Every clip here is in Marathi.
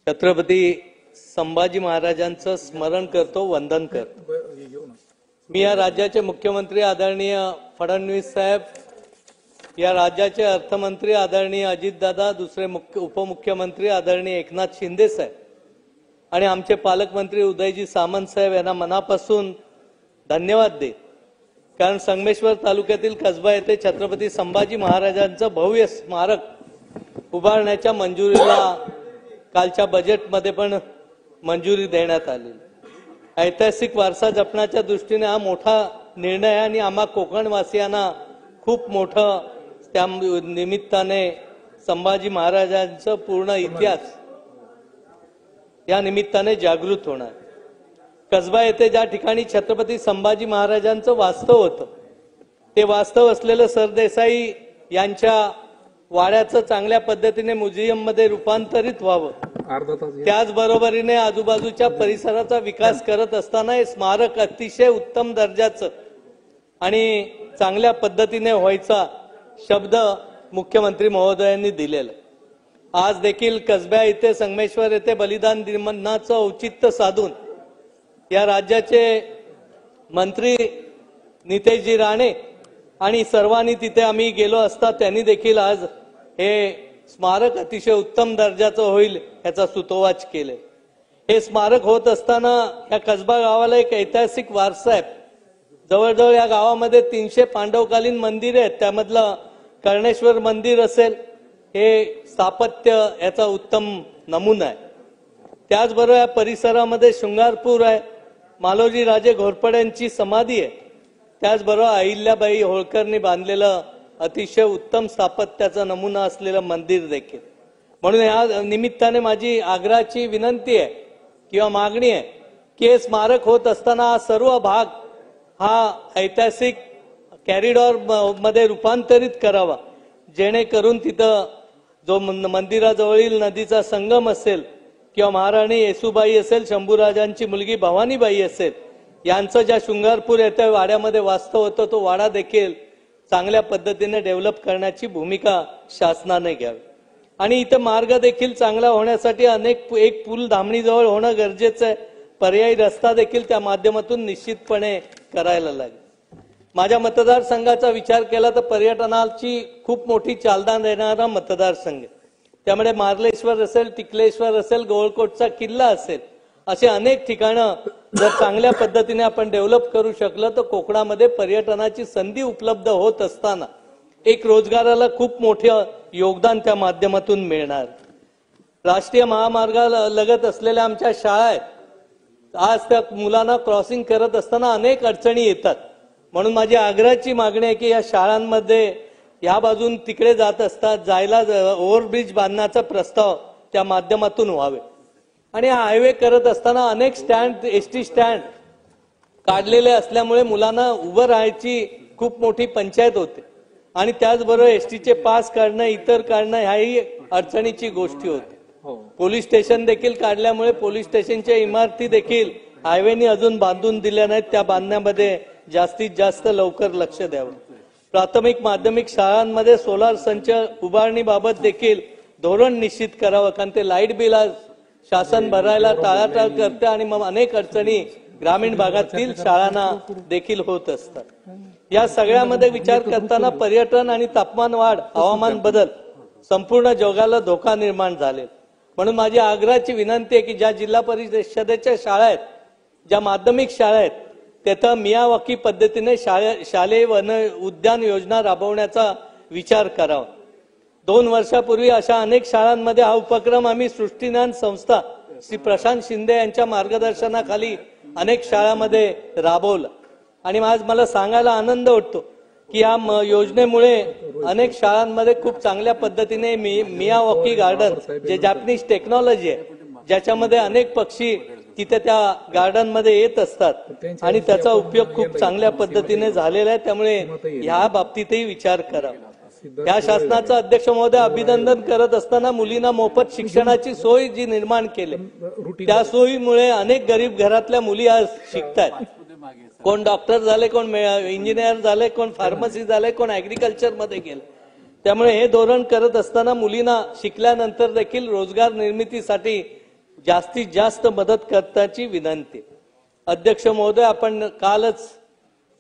छत्रपती संभाजी महाराजांचं स्मरण करतो, वंदन करतो। मी या राज्याचे मुख्यमंत्री आदरणीय फडणवीस साहेब, या राज्याचे अर्थमंत्री आदरणीय अजितदादा, दुसरे उपमुख्यमंत्री आदरणीय एकनाथ शिंदे साहेब आणि आमचे पालकमंत्री उदयजी सामंत साहेब यांना मनापासून धन्यवाद दे। कारण संगमेश्वर तालुक्यातील कसबा येथे छत्रपती संभाजी महाराजांचं भव्य स्मारक उभारण्याच्या मंजुरीला कालच्या बजेटमध्ये पण मंजुरी देण्यात आली। ऐतिहासिक वारसा जपण्याच्या दृष्टीने हा मोठा निर्णय आहे आणि आम्हा कोकणवासियांना खूप मोठं त्या निमित्ताने संभाजी महाराजांचा पूर्ण इतिहास या निमित्ताने जागृत होणार। कसबा येथे ज्या ठिकाणी छत्रपती संभाजी महाराजांचं वास्तव होतं, ते वास्तव असलेलं सरदेसाई यांच्या वाड्याचं चांगल्या पद्धतीने म्युझियम मध्ये रूपांतरित व्हावं, त्याचबरोबरीने आजूबाजूच्या परिसराचा विकास करत असताना हे स्मारक अतिशय उत्तम दर्जाचं आणि चांगल्या पद्धतीने व्हायचा शब्द मुख्यमंत्री महोदयांनी दिलेला। आज देखील कसब्या येथे संगमेश्वर येथे बलिदान दिनाचं औचित्य साधून या राज्याचे मंत्री नितेशजी राणे आणि सर्वांनी तिथे आम्ही गेलो असता त्यांनी देखील आज हे स्मारक अतिशय उत्तम दर्जाचं होईल याचा सुतोवाच केले। हे स्मारक होत असताना या कसबा गावाला एक ऐतिहासिक वारसा आहे। जवळजवळ या गावामध्ये 300 पांडवकालीन मंदिरे आहेत, त्यामधलं कर्णेश्वर मंदिर असेल, हे स्थापत्य याचा उत्तम नमुना आहे। त्याचबरोबर या परिसरामध्ये शृंगारपूर आहे, मालोजी राजे घोरपड्यांची समाधी आहे, त्याचबरोबर अहिल्याबाई होळकरनी बांधलेलं अतिशय उत्तम स्थापत्याचा नमुना असलेलं मंदिर देखील। म्हणून या निमित्ताने माझी आग्रहाची विनंती आहे किंवा मागणी आहे की हे स्मारक होत असताना हा सर्व भाग हा ऐतिहासिक कॉरिडॉर मध्ये रूपांतरित करावा, जेणेकरून तिथं जो मंदिराजवळील नदीचा संगम असेल किंवा महाराणी येसुबाई असेल, शंभूराजांची मुलगी भवानीबाई असेल, यांचं ज्या शृंगारपूर येथे वाड्यामध्ये वास्तव होतं, तो वाडा देखील चांगल्या पद्धतीने डेव्हलप करण्याची भूमिका शासनाने घ्यावी। आणि इथं मार्ग देखील चांगला होण्यासाठी एक पूल धामणीजवळ होणं गरजेचं आहे, पर्यायी रस्ता देखील त्या माध्यमातून निश्चितपणे करायला लागेल। माझ्या मतदारसंघाचा विचार केला तर पर्यटनाची खूप मोठी चालना देणारा मतदारसंघ, त्यामुळे मार्लेश्वर असेल, टिकलेश्वर असेल, गोळकोटचा किल्ला असेल, असे अनेक ठिकाणं जर चांगल्या पद्धतीने आपण डेव्हलप करू शकलं तर कोकणामध्ये पर्यटनाची संधी उपलब्ध होत असताना एक रोजगाराला खूप मोठे योगदान त्या माध्यमातून मिळणार। राष्ट्रीय महामार्गाला लगत असलेल्या आमच्या शाळा आहेत, आज त्या मुलांना क्रॉसिंग करत असताना अनेक अडचणी येतात। म्हणून माझी आग्रहाची मागणी आहे की या शाळांमध्ये या बाजून तिकडे जात असतात जायला ओव्हरब्रिज बांधण्याचा प्रस्ताव त्या माध्यमातून व्हावे। आणि हा हायवे करत असताना अनेक स्टँड, एसटी स्टँड काढलेले असल्यामुळे मुलांना उभं राहायची खूप मोठी पंचायत होते आणि त्याचबरोबर एसटीचे पास काढणं, इतर काढणं ह्याही अडचणीची गोष्टी होते। पोलीस स्टेशन देखील काढल्यामुळे पोलीस स्टेशनच्या इमारती देखील हायवेने अजून बांधून दिल्या नाहीत, त्या बांधण्यामध्ये जास्तीत जास्त लवकर लक्ष द्यावं। प्राथमिक माध्यमिक शाळांमध्ये सोलार संच उभारणीबाबत देखील धोरण निश्चित करावं, कारण ते लाईट बिल शासन भरायला टाळाटाळ करते आणि मग अनेक अडचणी ग्रामीण भागातील शाळांना देखील होत असतात। या सगळ्यामध्ये विचार करताना पर्यटन आणि तापमान वाढ, हवामान बदल संपूर्ण जगाला धोका निर्माण झाले। म्हणून माझी आग्रहाची विनंती आहे की ज्या जिल्हा परिषदेच्या शाळा आहेत, ज्या माध्यमिक शाळा आहेत, तिथं मियावाकी पद्धतीने शालेय वन उद्यान योजना राबवण्याचा विचार करावा। 2 वर्षापूर्वी अशा अनेक शाळांमध्ये हा उपक्रम आम्ही सृष्टीज्ञान संस्था श्री प्रशांत शिंदे यांच्या मार्गदर्शनाखाली अनेक शाळांमध्ये राबवला आणि आज मला सांगायला आनंद वाटतो की या योजनेमुळे अनेक शाळांमध्ये खूप चांगल्या पद्धतीने मियावाकी गार्डन, जे जॅपनीज टेक्नॉलॉजी आहे, ज्याच्यामध्ये अनेक पक्षी तिथे त्या गार्डन मध्ये येत असतात आणि त्याचा उपयोग खूप चांगल्या पद्धतीने झालेला आहे। त्यामुळे ह्या बाबतीतही विचार करावा। या शासनाचं अध्यक्ष महोदय अभिनंदन करत असताना मुलींना मोफत शिक्षणाची सोय जी निर्माण केली, त्या सोयीमुळे अनेक गरीब घरातल्या मुली आज शिकतायत। कोण डॉक्टर झाले, कोण इंजिनियर झाले, कोण फार्मसी झाले, कोण ऍग्रिकल्चर मध्ये गेले। त्यामुळे हे धोरण करत असताना मुलींना शिकल्यानंतर देखील रोजगार निर्मितीसाठी जास्तीत जास्त मदत करण्याची विनंती। अध्यक्ष महोदय, आपण कालच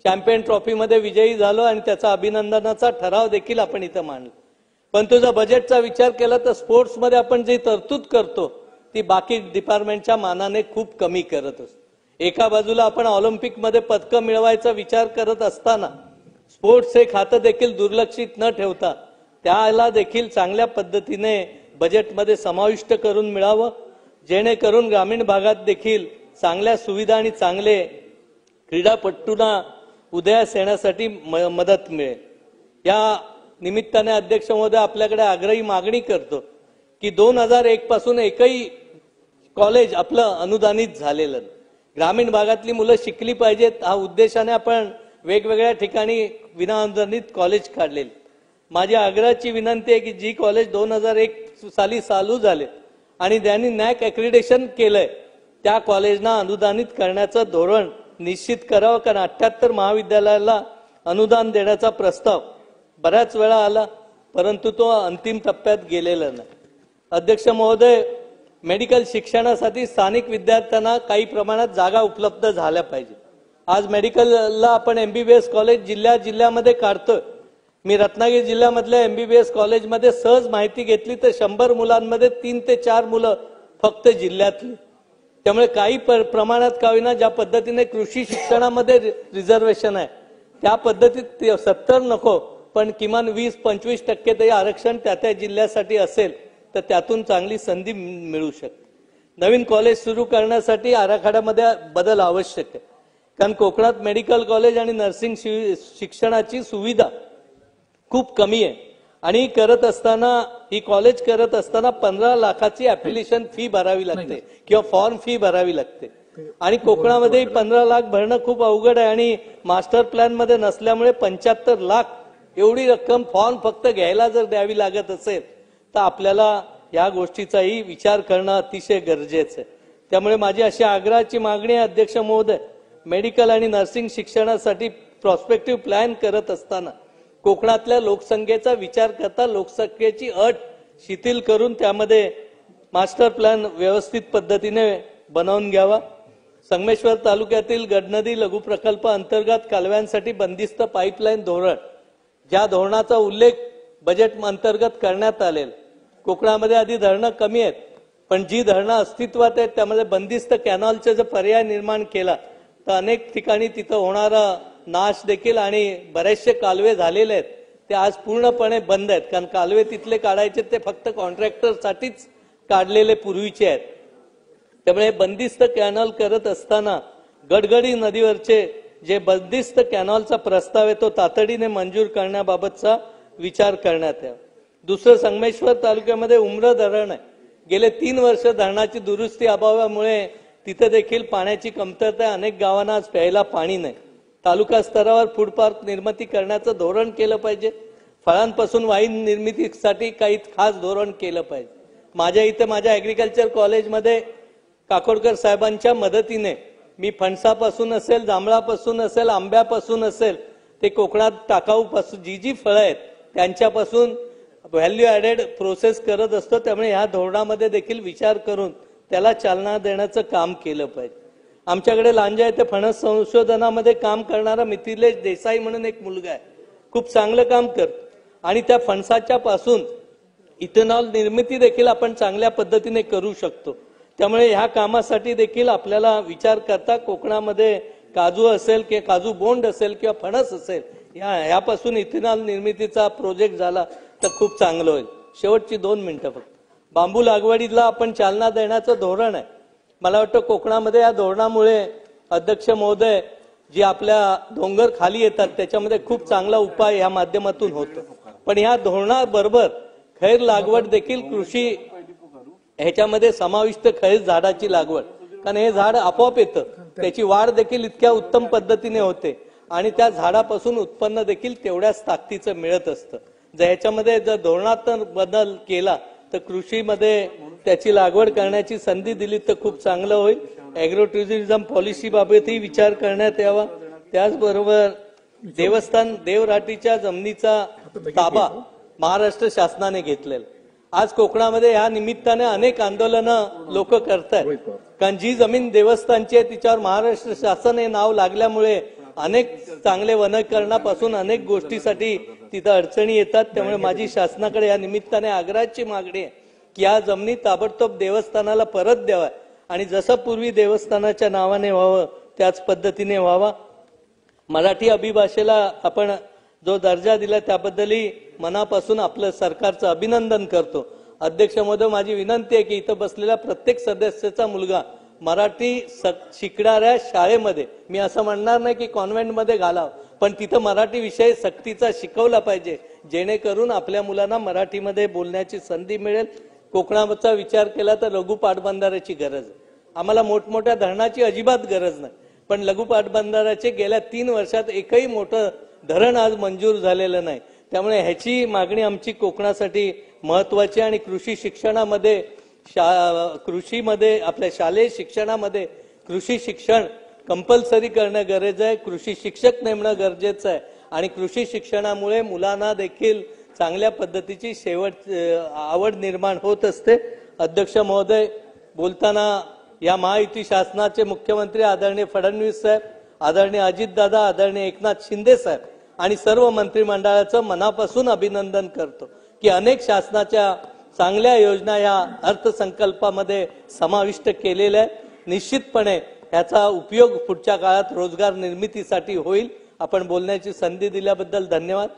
चॅम्पियन ट्रॉफीमध्ये विजयी झालो आणि त्याचा अभिनंदनाचा ठराव देखील आपण इथं मांडला। पण तुझा बजेटचा विचार केला तर स्पोर्ट्समध्ये आपण जी तरतूद करतो ती बाकी डिपार्टमेंटच्या मानाने खूप कमी करत असतो। एका बाजूला आपण ऑलिम्पिकमध्ये पदकं मिळवायचा विचार करत असताना स्पोर्ट्स हे खातं देखील दुर्लक्षित न ठेवता त्याला देखील चांगल्या पद्धतीने बजेटमध्ये समाविष्ट करून मिळावं, जेणेकरून ग्रामीण भागात देखील चांगल्या सुविधा आणि चांगले क्रीडापटूंना उदयास येण्यासाठी मदत मिळेल। या निमित्ताने अध्यक्ष महोदय, आपल्याकडे आग्रही मागणी करतो की 2001 पासून एकही कॉलेज आपलं अनुदानित झालेलं नाही। ग्रामीण भागातली मुलं शिकली पाहिजेत हा उद्देशाने आपण वेगवेगळ्या ठिकाणी विनाअनुदानित कॉलेज काढलेले। माझी आग्रहाची विनंती आहे की जी कॉलेज 2001 साली चालू झाले आणि त्यांनी नॅक ॲक्रिडेशन केलंय त्या कॉलेजना अनुदानित करण्याचं धोरण निश्चित करावं, कारण 78 महाविद्यालयाला अनुदान देण्याचा प्रस्ताव बऱ्याच वेळा आला परंतु तो अंतिम टप्प्यात गेलेला नाही। अध्यक्ष महोदय, मेडिकल शिक्षणासाठी स्थानिक विद्यार्थ्यांना काही प्रमाणात जागा उपलब्ध झाल्या पाहिजे। आज मेडिकलला आपण MBBS कॉलेज जिल्ह्यामध्ये काढतोय। मी रत्नागिरी जिल्ह्यामधल्या MBBS कॉलेजमध्ये सहज माहिती घेतली तर 100 मुलांमध्ये 3 ते 4 मुलं फक्त जिल्ह्यातली। त्यामुळे काही प्रमाणात का होईना ज्या पद्धतीने कृषी शिक्षणामध्ये रिझर्वेशन आहे त्या पद्धतीत 70 नको पण किमान 20-25% तरी आरक्षण त्या जिल्ह्यासाठी असेल तर त्यातून चांगली संधी मिळू शकते। नवीन कॉलेज सुरू करण्यासाठी आराखड्यामध्ये बदल आवश्यक आहे, कारण कोकणात मेडिकल कॉलेज आणि नर्सिंग शिक्षणाची सुविधा खूप कमी आहे आणि ही कॉलेज करत असताना 15 लाखाची ॲप्लिकेशन फी भरावी लागते किंवा फॉर्म फी भरावी लागते आणि कोकणामध्ये 15 लाख भरणं खूप अवघड आहे आणि मास्टर प्लॅन मध्ये नसल्यामुळे 75 लाख एवढी रक्कम फॉर्म फक्त घ्यायला जर द्यावी लागत असेल तर आपल्याला या गोष्टीचाही विचार करणं अतिशय गरजेचं आहे। त्यामुळे माझी अशी आग्रहाची मागणी आहे अध्यक्ष महोदय, मेडिकल आणि नर्सिंग शिक्षणासाठी प्रॉस्पेक्टिव्ह प्लॅन करत असताना कोकणातल्या लोकसंख्येचा विचार करता लोकसंख्येची अट शिथिल करून त्यामध्ये मास्टर प्लॅन व्यवस्थित पद्धतीने बनवून घ्यावा। संगमेश्वर तालुक्यातील गडनदी लघु प्रकल्प अंतर्गत कालव्यांसाठी बंदिस्त पाईपलाईन धोरण, ज्या धोरणाचा उल्लेख बजेट अंतर्गत करण्यात आलेला, कोकणामध्ये आधी धरणं कमी आहेत पण जी धरणं अस्तित्वात आहेत त्यामध्ये बंदिस्त कॅनॉलचा जर पर्याय निर्माण केला तर अनेक ठिकाणी तिथं होणारा नाश देखील आणि बरेचसे कालवे झालेले आहेत ते आज पूर्णपणे बंद आहेत, कारण कालवे तिथले काढायचे ते फक्त कॉन्ट्रॅक्टरसाठीच काढलेले पूर्वीचे आहेत। त्यामुळे बंदिस्त कॅनॉल करत असताना गडगडी नदीवरचे जे बंदिस्त कॅनॉलचा प्रस्ताव आहे तो तातडीने मंजूर करण्याबाबतचा विचार करण्यात यावा। दुसरं, संगमेश्वर तालुक्यामध्ये उमरा धरण आहे, गेले 3 वर्ष धरणाची दुरुस्ती अभावामुळे तिथे देखील पाण्याची कमतरता आहे। अनेक गावांना आज प्यायला पाणी नाही। तालुका स्तरावर फूड पार्क निर्मिती करण्याचं धोरण केलं पाहिजे। फळांपासून वाईन निर्मितीसाठी काही खास धोरण केलं पाहिजे। माझ्या इथे माझ्या ॲग्रिकल्चर कॉलेजमध्ये काकोडकर साहेबांच्या मदतीने मी फणसापासून असेल, जांभळापासून असेल, आंब्यापासून असेल ते कोकणात टाकाऊपासून जी फळं आहेत त्यांच्यापासून व्हॅल्यू ॲडेड प्रोसेस करत असतो। त्यामुळे ह्या धोरणामध्ये देखील विचार करून त्याला चालना देण्याचं काम केलं पाहिजे। आमच्याकडे लांजा येथे फणस संशोधनामध्ये काम करणारा मिथिलेश देसाई म्हणून एक मुलगा आहे, खूप चांगलं काम करतो आणि त्या फणसाच्या पासून इथेनॉल निर्मिती देखील आपण चांगल्या पद्धतीने करू शकतो। त्यामुळे ह्या कामासाठी देखील आपल्याला विचार करता कोकणामध्ये काजू असेल किंवा काजू बोंड असेल किंवा फणस असेल यापासून इथेनॉल निर्मितीचा प्रोजेक्ट झाला तर खूप चांगलं होईल। शेवटची 2 मिनिटं फक्त, बांबू लागवडीला आपण चालना देण्याचं धोरण आहे। मला वाटतं कोकणामध्ये या धोरणामुळे अध्यक्ष महोदय जी आपल्या डोंगर खाली येतात त्याच्यामध्ये खूप चांगला उपाय या माध्यमातून होतो। पण या धोरणाबरोबर खैर लागवड देखील कृषी ह्याच्यामध्ये समाविष्ट, खैर झाडाची लागवड, कारण हे झाड आपोआप येतं, त्याची वाढ देखील इतक्या उत्तम पद्धतीने होते आणि त्या झाडापासून उत्पन्न देखील तेवढ्याच ताकदीचं मिळत असतं। जर ह्याच्यामध्ये जर धोरणात बदल केला तर कृषीमध्ये त्याची लागवड करण्याची संधी दिली तर खूप चांगलं होईल। ॲग्रो टुरिझम पॉलिसी बाबतही विचार करण्यात यावा। त्याचबरोबर देवस्थान देवराटीच्या जमिनीचा ताबा महाराष्ट्र शासनाने घेतलेला, आज कोकणामध्ये या निमित्ताने अनेक आंदोलनं लोक करतायत, कारण जी जमीन देवस्थानची आहे तिच्यावर महाराष्ट्र शासन हे नाव लागल्यामुळे अनेक चांगले वनीकरणापासून अनेक गोष्टीसाठी तिथं अडचणी येतात. त्यामुळे माझी शासनाकडे या निमित्ताने आग्रहाची मागणी आहे की या जमिनी ताबडतोब देवस्थानाला परत द्याव्या आणि जसं पूर्वी देवस्थानाच्या नावाने व्हावं त्याच पद्धतीने व्हावा. मराठी अभिभाषेला आपण जो दर्जा दिला त्याबद्दलही मनापासून आपलं सरकारचं अभिनंदन करतो. अध्यक्ष महोदय, माझी विनंती आहे की इथं बसलेल्या प्रत्येक सदस्याचा मुलगा मराठी शिकणाऱ्या शाळेमध्ये, मी असं म्हणणार नाही की कॉन्व्हेंटमध्ये घालावं, पण तिथं मराठी विषय सक्तीचा शिकवला पाहिजे, जेणेकरून आपल्या मुलांना मराठीमध्ये बोलण्याची संधी मिळेल. कोकणाचा विचार केला तर लघु पाटबंधाऱ्याची गरज आहे. आम्हाला मोठमोठ्या धरणाची अजिबात गरज नाही, पण लघु पाटबंधाऱ्याचे गेल्या 3 वर्षात एकही मोठं धरण आज मंजूर झालेलं नाही. त्यामुळे ह्याची मागणी आमची कोकणासाठी महत्वाची. आणि कृषी शिक्षणामध्ये कृषीमध्ये आपल्या शालेय शिक्षणामध्ये कृषी शिक्षण कंपल्सरी करणं गरजेचं आहे. कृषी शिक्षक नेमणं गरजेचं आहे आणि कृषी शिक्षणामुळे मुलांना देखील चांगल्या पद्धतीची आवड निर्माण होत असते. अध्यक्ष महोदय, बोलताना या महायुती शासनाचे मुख्यमंत्री आदरणीय फडणवीस साहेब, आदरणीय अजितदादा, आदरणीय एकनाथ शिंदे साहेब आणि सर्व मंत्रिमंडळाचं मनापासून अभिनंदन करतो की अनेक शासनाच्या चांगल्या योजना या अर्थसंकल्पामध्ये समाविष्ट केलेल्या आहेत. निश्चितपणे याचा उपयोग पुढच्या काळात रोजगार निर्मितीसाठी होईल. आपण बोलण्याची संधी दिल्याबद्दल धन्यवाद.